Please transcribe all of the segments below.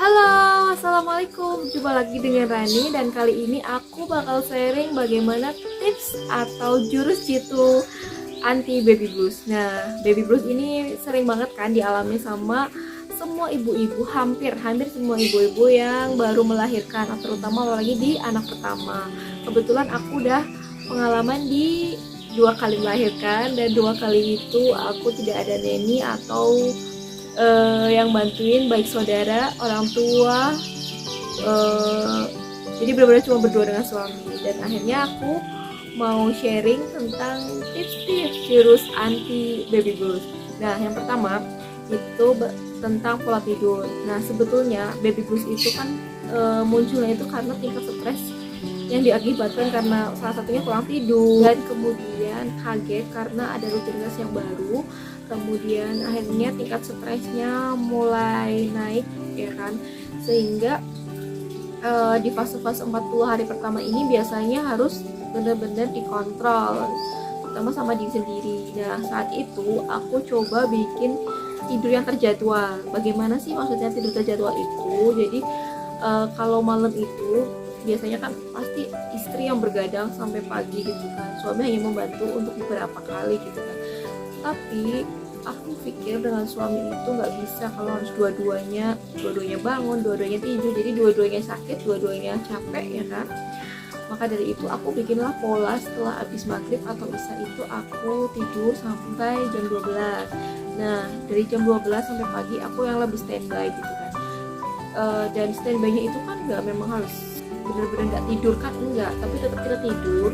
Halo, assalamualaikum. Jumpa lagi dengan Rani dan kali ini aku bakal sharing bagaimana tips atau jurus jitu anti baby blues. Nah, baby blues ini sering banget kan dialami sama semua ibu-ibu, hampir semua ibu-ibu yang baru melahirkan, terutama lagi di anak pertama. Kebetulan aku udah pengalaman di 2 kali melahirkan dan 2 kali itu aku tidak ada neni atau yang bantuin, baik saudara, orang tua, jadi benar-benar cuma berdua dengan suami. Dan akhirnya aku mau sharing tentang tips-tips jurus anti baby blues. Nah, yang pertama itu tentang pola tidur. Nah, sebetulnya baby blues itu kan munculnya itu karena tingkat stres yang diakibatkan karena salah satunya kurang tidur dan kemudian kaget karena ada rutinitas yang baru, kemudian akhirnya tingkat stresnya mulai naik, ya kan, sehingga di fase-fase 40 hari pertama ini biasanya harus benar-benar dikontrol, terutama sama diri sendiri. Nah, saat itu aku coba bikin tidur yang terjadwal. Bagaimana sih maksudnya tidur terjadwal itu? Jadi kalau malam itu biasanya kan pasti istri yang bergadang sampai pagi gitu kan, suami hanya membantu untuk beberapa kali gitu kan. Tapi aku pikir dengan suami itu nggak bisa kalau harus dua-duanya bangun, dua-duanya tidur, jadi dua-duanya sakit, dua-duanya capek, ya kan. Maka dari itu aku bikinlah pola setelah habis maghrib atau isya itu aku tidur sampai jam 12. Nah, dari jam 12 sampai pagi aku yang lebih standby gitu kan. Dan standby-nya itu kan nggak memang harus benar-benar nggak tidur kan, enggak, tapi tetap kita tidur,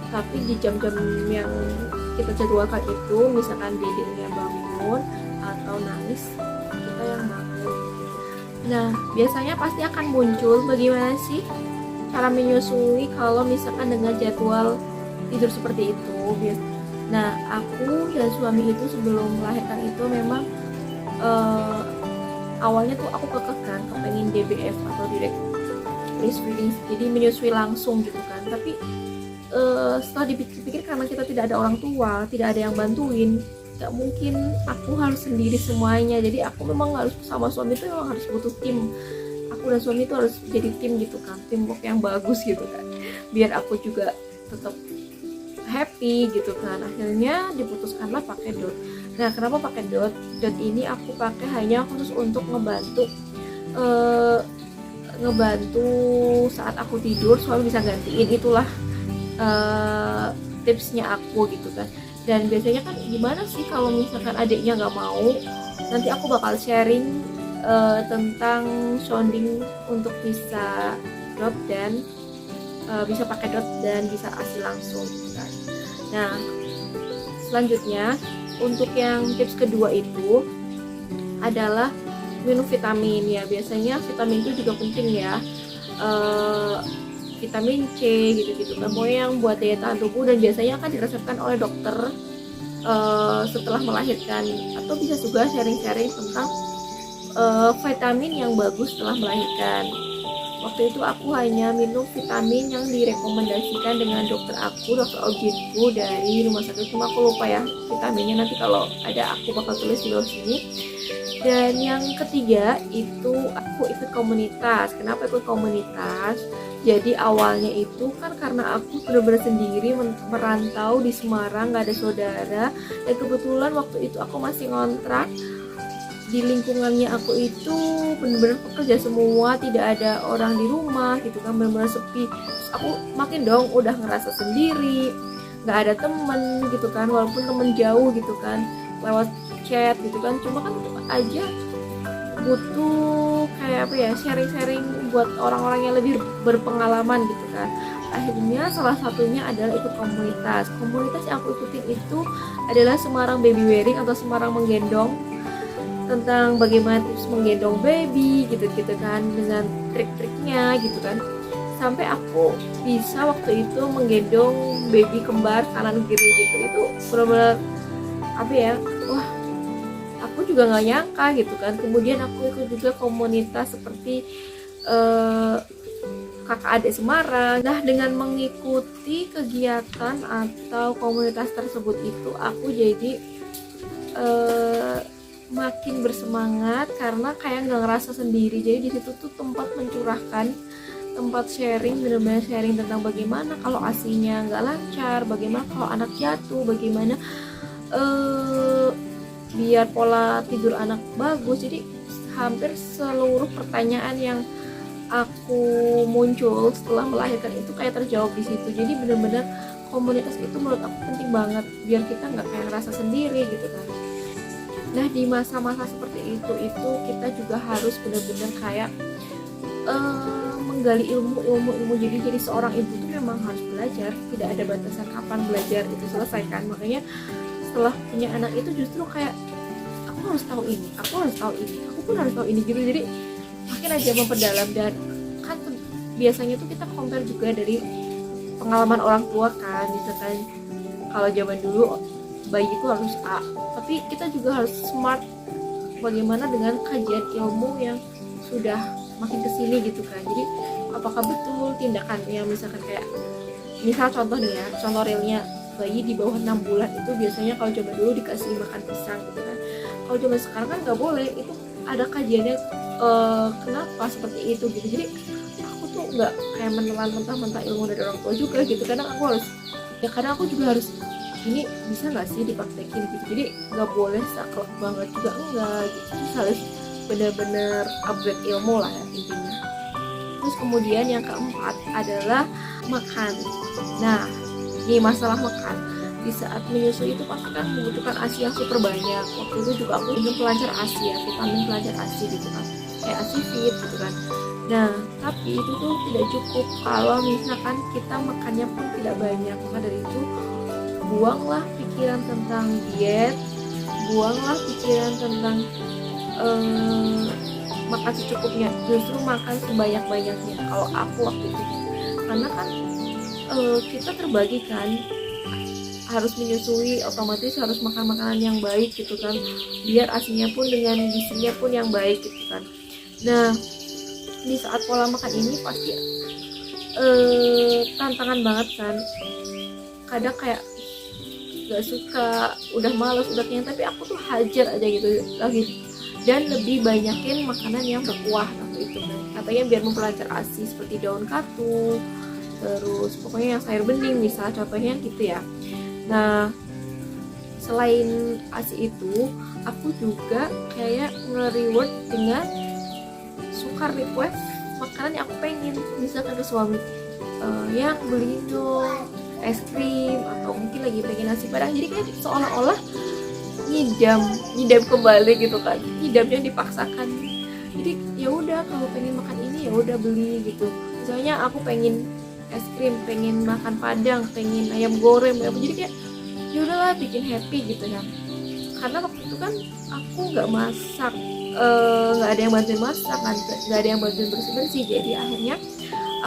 tapi di jam-jam yang kita jadwalkan itu, misalkan dedeknya bangun atau nangis, kita yang bangun. Nah, biasanya pasti akan muncul bagaimana sih cara menyusui kalau misalkan dengan jadwal tidur seperti itu. Nah, aku dan suami itu sebelum melahirkan itu memang awalnya tuh aku kekeh kepengen DBF atau direct breastfeeding, jadi menyusui langsung gitu kan. Tapi setelah dipikir-pikir, karena kita tidak ada orang tua, tidak ada yang bantuin, gak mungkin aku harus sendiri semuanya. Jadi aku memang harus sama suami itu memang harus butuh tim. Aku dan suami itu harus jadi tim gitu kan, teamwork yang bagus gitu kan, biar aku juga tetap happy gitu kan. Akhirnya diputuskanlah pakai dot. Nah, kenapa pakai dot? Dot ini aku pakai hanya khusus untuk ngebantu saat aku tidur, suami bisa gantiin. Itulah tipsnya aku gitu kan. Dan biasanya kan gimana sih kalau misalkan adiknya nggak mau, nanti aku bakal sharing tentang sounding untuk bisa dot dan bisa pakai dot dan bisa ASI langsung gitu kan. Nah, selanjutnya untuk yang tips kedua itu adalah minum vitamin. Ya, biasanya vitamin itu juga penting ya, vitamin C gitu-gitu kan, pokoknya yang buat daya tahan tubuh, dan biasanya akan diresepkan oleh dokter setelah melahirkan. Atau bisa juga sharing-sharing tentang vitamin yang bagus setelah melahirkan. Waktu itu aku hanya minum vitamin yang direkomendasikan dengan dokter OB-GYNku dari rumah sakit, cuma aku lupa ya vitaminnya, nanti kalau ada aku bakal tulis di bawah sini. Dan yang ketiga itu aku ikut komunitas. Kenapa ikut komunitas? Jadi awalnya itu kan karena aku benar-benar sendiri merantau di Semarang, gak ada saudara, dan kebetulan waktu itu aku masih ngontrak. Di lingkungannya aku itu benar-benar pekerja semua, tidak ada orang di rumah gitu kan, benar-benar sepi. Terus aku makin dong udah ngerasa sendiri, nggak ada temen gitu kan, walaupun temen jauh gitu kan, lewat chat gitu kan, cuma kan tetap aja butuh kayak apa ya, sharing-sharing buat orang-orang yang lebih berpengalaman gitu kan. Akhirnya salah satunya adalah ikut komunitas. Komunitas yang aku ikutin itu adalah Semarang Baby Wearing atau Semarang Menggendong, tentang bagaimana tips menggendong baby gitu-gitu kan, dengan trik-triknya gitu kan. Sampai aku bisa waktu itu menggendong baby kembar kanan kiri gitu. Itu benar-benar apa ya, wah, aku juga nggak nyangka gitu kan. Kemudian aku ikut juga komunitas seperti kakak adik Semarang. Nah, dengan mengikuti kegiatan atau komunitas tersebut itu aku jadi makin bersemangat karena kayak nggak ngerasa sendiri. Jadi di situ tuh tempat mencurahkan, tempat sharing, benar-benar sharing tentang bagaimana kalau asinya nggak lancar, bagaimana kalau anak jatuh, bagaimana biar pola tidur anak bagus. Jadi hampir seluruh pertanyaan yang aku muncul setelah melahirkan itu kayak terjawab di situ. Jadi benar-benar komunitas itu menurut aku penting banget biar kita nggak kayak ngerasa sendiri gitu kan. Nah di masa-masa seperti itu kita juga harus benar-benar kayak menggali ilmu. Jadi seorang ibu tuh memang harus belajar, tidak ada batasan kapan belajar itu selesai kan. Makanya setelah punya anak itu justru kayak aku harus tahu ini, aku pun harus tahu ini gitu. Jadi makin aja memperdalam. Dan kan biasanya tuh kita compare juga dari pengalaman orang tua kan, misalkan kalau zaman dulu bayi itu harus A, tapi kita juga harus smart bagaimana dengan kajian ilmu yang sudah makin kesini gitu kan. Jadi apakah betul tindakan yang misalkan kayak misal contoh nih ya, contoh realnya bayi di bawah 6 bulan itu biasanya kalau zaman dulu dikasih makan pisang gitu kan. Kalau zaman sekarang kan nggak boleh, itu ada kajiannya kenapa seperti itu gitu. Jadi aku tuh nggak kayak menelan mentah-mentah ilmu dari orang tua juga gitu. Kadang aku juga harus ini bisa nggak sih dipraktekin gitu. Jadi nggak boleh saklek banget juga enggak gitu. Terus harus benar-benar upgrade ilmu lah ya intinya. Terus kemudian yang keempat adalah makan. Nah ini masalah makan, di saat menyusui itu pasti kan membutuhkan ASI yang super banyak. Waktu itu juga aku minum pelancar ASI ya, vitamin pelancar ASI gitu kan, kayak ASI fit gitu kan. Nah tapi itu tuh tidak cukup kalau misalkan kita makannya pun tidak banyak. Maka dari itu buanglah pikiran tentang diet, buanglah pikiran tentang makan secukupnya, justru makan sebanyak-banyaknya kalau aku waktu itu. Karena kan kita terbagi kan, harus menyusui otomatis harus makan makanan yang baik gitu kan, biar asinya pun dengan gizinya pun yang baik gitu kan. Nah di saat pola makan ini pasti tantangan banget kan. Kadang kayak gak suka, udah males, udah kenyang, tapi aku tuh hajar aja gitu lagi, dan lebih banyakin makanan yang berkuah waktu itu kan. Katanya biar memperlancar ASI seperti daun katu, terus pokoknya yang sayur bening misal contohnya gitu ya. Nah selain ASI itu aku juga kayak nge-reward dengan suka request makanan yang aku pengen, misalkan ke suami yang beli dong es krim, atau mungkin lagi pengen nasi padang. Jadi kayak seolah-olah ngidam kembali gitu kan, ngidamnya dipaksakan. Jadi ya udah kalau pengen makan ini ya udah beli gitu. Misalnya aku pengen es krim, pengen makan padang, pengen ayam goreng, jadi kayak ya udahlah bikin happy gitu ya. Karena waktu itu kan aku nggak masak, nggak ada yang bantuin masak kan, nggak ada yang bantuin bersih-bersih. Jadi akhirnya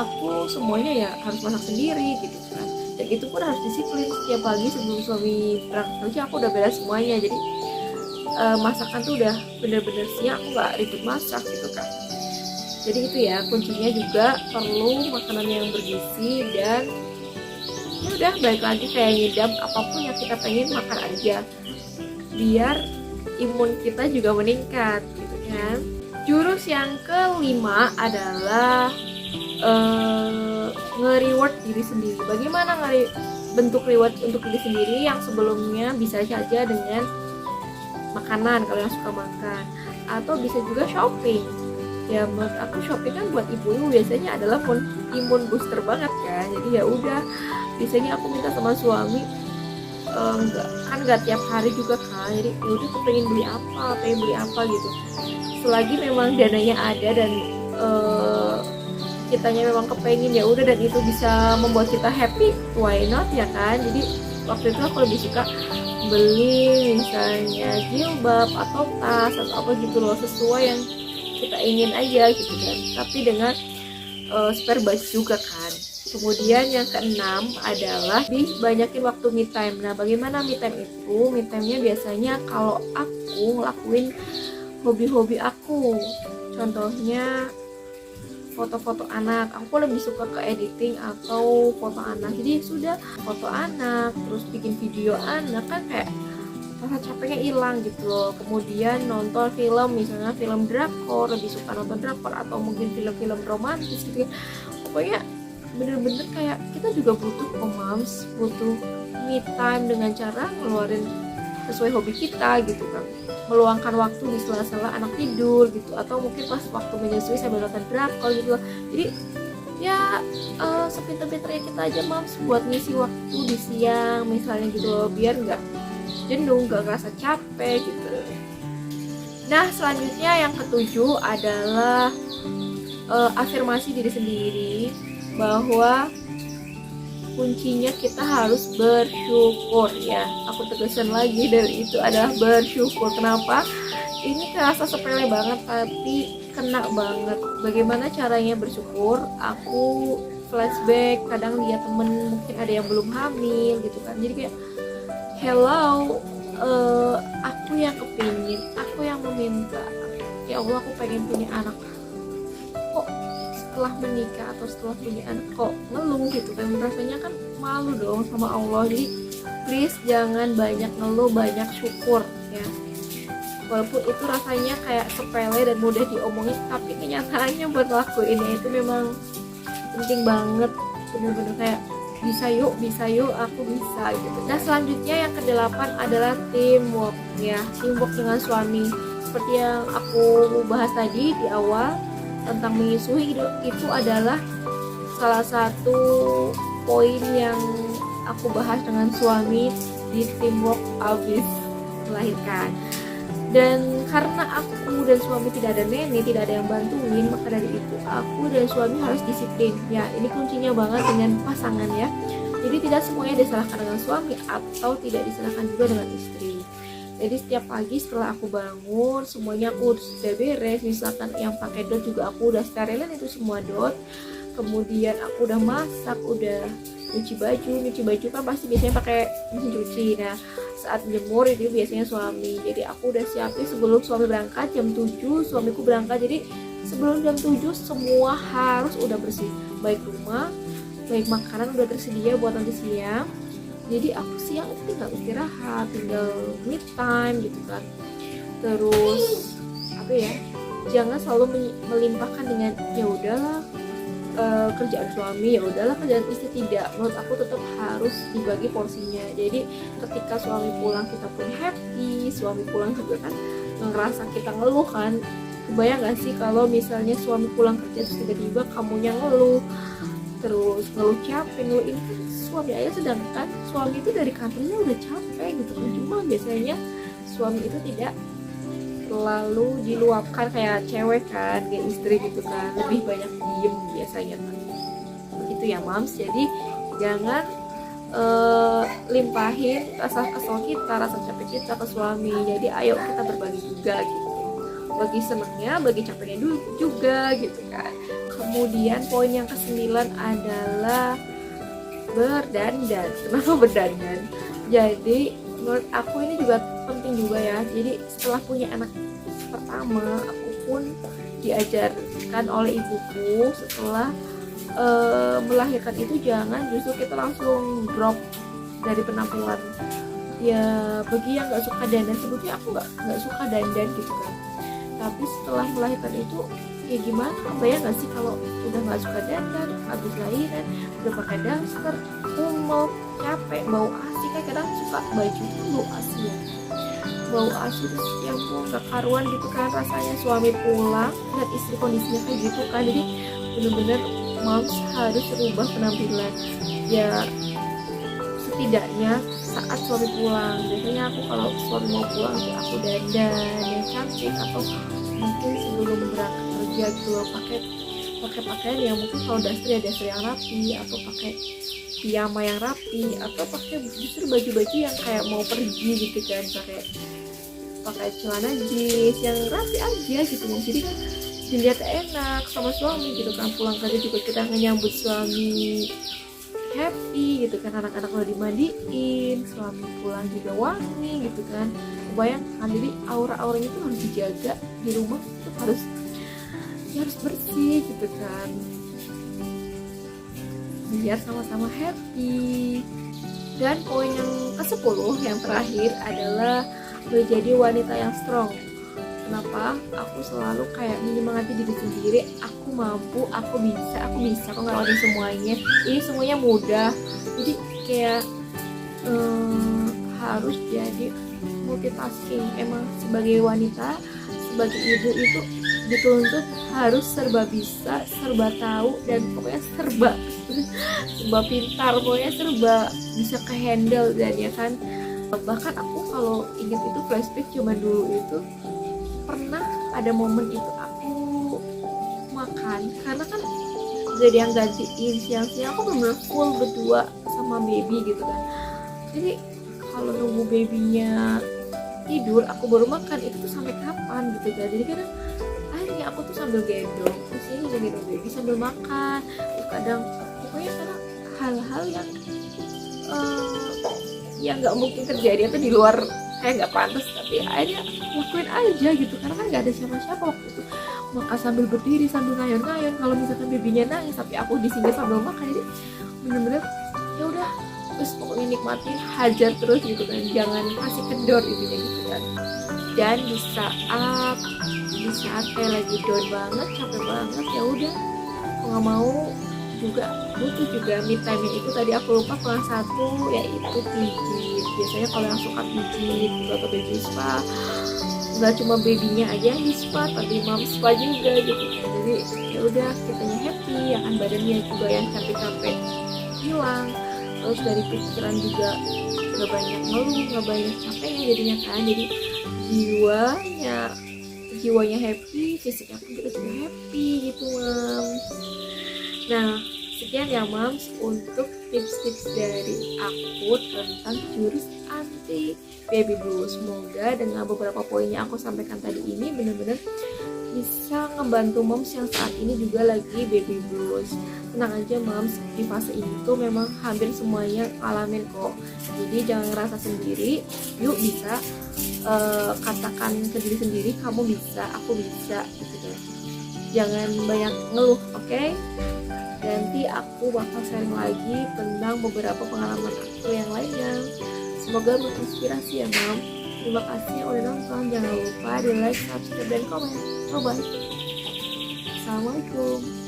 aku semuanya ya harus masak sendiri gitu kan. Dan itu pun harus disiplin, setiap pagi sebelum suami berangkat kerja aku udah beres semuanya. Jadi masakan tuh udah bener-bener siap, aku nggak ribet masak gitu kan. Jadi itu ya kuncinya, juga perlu makanan yang bergizi. Dan ya udah balik lagi kayak ngidam, apapun yang kita pengen makan aja biar imun kita juga meningkat gitu kan. Jurus yang kelima adalah nge-reward diri sendiri. Bagaimana bentuk reward untuk diri sendiri? Yang sebelumnya bisa saja dengan makanan kalau yang suka makan, atau bisa juga shopping. Ya menurut aku shopping kan buat ibu biasanya adalah imun booster banget kan. Jadi ya udah, biasanya aku minta sama suami, nggak tiap hari juga kan. Jadi ya udah, aku pengen beli apa gitu. Selagi memang dananya ada dan kitanya memang kepengen, ya udah, dan itu bisa membuat kita happy, why not ya kan. Jadi waktu itu aku lebih suka beli misalnya jilbab atau tas atau apa gitu loh, sesuai yang kita ingin aja gitu kan, tapi dengan spare budget juga kan. Kemudian yang keenam adalah banyakin waktu me time. Nah bagaimana me time itu? Me time-nya biasanya kalau aku ngelakuin hobi-hobi aku, contohnya foto-foto anak. Aku lebih suka ke editing atau foto anak. Jadi sudah foto anak, terus bikin video anak kan kayak rasa capeknya hilang gitu loh. Kemudian nonton film, misalnya film drakor, lebih suka nonton drakor atau mungkin film-film romantis gitu ya. Pokoknya bener-bener kayak kita juga butuh moms, butuh me time dengan cara ngeluarin sesuai hobi kita gitu kan, meluangkan waktu di sela-sela anak tidur gitu, atau mungkin pas waktu menyusui sambil nonton drakor gitu loh. Jadi ya sepintar-pintarnya kita aja moms buat ngisi waktu di siang misalnya gitu loh, biar nggak jenuh, nggak ngerasa capek gitu. Nah selanjutnya yang ketujuh adalah afirmasi diri sendiri, bahwa kuncinya kita harus bersyukur ya. Aku tegaskan lagi dari itu adalah bersyukur. Kenapa? Ini terasa sepele banget tapi kena banget. Bagaimana caranya bersyukur? Aku flashback, kadang lihat temen mungkin ada yang belum hamil gitu kan. Jadi kayak hello, aku yang kepingin, aku yang meminta, ya Allah aku pengen punya anak, kok setelah menikah atau setelah punya anak kok ngeluh gitu kan, rasanya kan malu dong sama Allah. Jadi please jangan banyak ngeluh, banyak syukur ya. Walaupun itu rasanya kayak sepele dan mudah diomongin, tapi kenyataannya buat lakuinnya itu memang penting banget. Bener-bener kayak bisa yuk aku bisa gitu. Nah selanjutnya yang kedelapan adalah teamwork ya, teamwork dengan suami. Seperti yang aku bahas tadi di awal tentang menyusui, itu adalah salah satu poin yang aku bahas dengan suami di teamwork abis melahirkan. Dan karena aku dan suami tidak ada nenek, tidak ada yang bantuin, maka dari itu aku dan suami harus disiplin ya. Ini kuncinya banget dengan pasangan ya. Jadi tidak semuanya disalahkan dengan suami atau tidak disalahkan juga dengan istri. Jadi setiap pagi setelah aku bangun, semuanya aku sudah beres. Misalkan yang pakai dot juga aku udah sterilin itu semua dot. Kemudian aku udah masak, udah nyuci baju kan pasti biasanya pakai mesin cuci. Nah saat jemur itu biasanya suami, jadi aku udah siapin sebelum suami berangkat. Jam 7 suamiku berangkat, jadi sebelum jam 7 semua harus udah bersih, baik rumah, baik makanan udah tersedia buat nanti siang. Jadi aku siang itu tinggal istirahat, tinggal me time gitu kan. Terus apa ya, jangan selalu melimpahkan dengan ya udahlah kerjaan suami, ya udahlah kerjaan istri. Tidak, menurut aku tetap harus dibagi porsinya. Jadi ketika suami pulang kita pun happy, suami pulang juga kan ngerasa kita ngeluh kan. Kebayang gak sih kalau misalnya suami pulang kerja terus tiba-tiba kamunya ngeluh, terus ngeluh capek, ngeluh ini kan suami aja, sedangkan suami itu dari kantornya udah capek gitu kan. Cuma biasanya suami itu tidak selalu diluapkan kayak cewek kan, kayak istri gitu kan, lebih banyak diem biasanya kan. Begitu ya moms. Jadi jangan limpahin rasa kesel kita, rasa capek kita ke suami. Jadi ayo kita berbagi juga gitu, bagi senengnya, bagi capeknya dulu juga gitu kan. Kemudian poin yang ke-9 adalah berdandan. Kenapa berdandan? Jadi menurut aku ini juga penting juga ya. Jadi setelah punya anak pertama, aku pun diajarkan oleh ibuku setelah melahirkan itu jangan justru kita langsung drop dari penampilan. Ya bagi yang nggak suka dandan, sebetulnya aku nggak suka dandan gitu kan. Tapi setelah melahirkan itu ya gimana, kebayang nggak sih kalau udah nggak suka dandan, habis lahiran udah pakai daster, kumel, capek, bau asi kan, kadang suka baju tuh bau asi ya, bau asi terus ya ampun gak karuan gitu kan rasanya. Suami pulang lihat istri kondisinya kayak gitu kan. Jadi bener-bener moms harus rubah penampilan ya, setidaknya saat suami pulang. Biasanya aku kalau suami mau pulang tuh aku dandan yang cantik, atau mungkin sebelum berangkat kerja gitu loh, pakai pakaian yang mungkin kalau daster ya daster yang rapi, atau pakai piyama yang rapi, atau pakai justru baju-baju yang kayak mau pergi gitu kan, pakai celana jeans yang rapi aja gitu. Jadi kan dilihat enak sama suami gitu kan. Pulang kerja juga kita menyambut suami happy gitu kan, anak-anak udah dimandiin, suami pulang juga wangi gitu kan. Bayangkan, jadi aura-auranya itu harus dijaga di rumah, itu harus bersih gitu kan, biar sama-sama happy. Dan poin yang ke-10 yang terakhir adalah menjadi wanita yang strong. Kenapa? Aku selalu kayak menyemangati diri sendiri, aku mampu, aku bisa kok ngelawatin semuanya. Ini semuanya mudah. Jadi kayak harus jadi multitasking. Emang sebagai wanita, sebagai ibu itu dituntut harus serba bisa, serba tahu, dan pokoknya serba pintar, pokoknya serba bisa ke handle. Dan ya kan, bahkan aku kalau inget itu flashback cuma dulu itu pernah ada momen itu aku makan, karena kan gak ada yang gantiin, siang-siang aku bener-bener full berdua sama baby gitu kan. Jadi kalau nunggu babynya tidur aku baru makan, itu tuh sampai kapan gitu kan. Jadi kadang akhirnya aku tuh sambil gendong, terus ini gendong baby sambil makan. Terus kadang pokoknya karena hal-hal yang nggak mungkin terjadi atau di luar kayak nggak pantas, tapi akhirnya lakuin aja gitu, karena kan nggak ada siapa-siapa waktu itu. Maka sambil berdiri sambil ngayon-ngayon, kalau misalkan babynya nangis tapi aku di sini sambil makan. Jadi bener-bener ya udah, terus pokoknya nikmatin, hajar terus gitu kan, jangan kasih kendor intinya gitu kan. Dan di saat kayak lagi down banget, capek banget, ya udah nggak mau juga butuh juga me time itu tadi aku lupa kurang satu, yaitu pijit. Biasanya kalau yang suka pijit atau baby spa, nggak cuma babynya aja yang di spa tapi mom spa juga gitu. Jadi ya udah kitanya happy, ya kan, badannya juga yang capek-capek hilang, terus dari pikiran juga nggak banyak ngeluh, nggak banyak capeknya jadinya kan. Jadi jiwanya happy, fisiknya pun juga happy gitu, Mams. Nah, sekian ya Mams untuk tips-tips dari aku tentang jurus anti baby blues. Semoga dengan beberapa poin yang aku sampaikan tadi ini benar-benar bisa ngebantu Moms yang saat ini juga lagi baby blues. Tenang aja Moms, di fase ini tuh memang hampir semuanya ngalamin kok. Jadi jangan ngerasa sendiri, yuk bisa katakan ke diri sendiri, kamu bisa, aku bisa gitu. Jangan banyak ngeluh, oke? Nanti aku bakal sharing lagi tentang beberapa pengalaman aku yang lainnya. Semoga menginspirasi ya Mom. Terima kasih yang udah nonton. Jangan lupa di like, subscribe, dan komen. Bye bye. Assalamualaikum.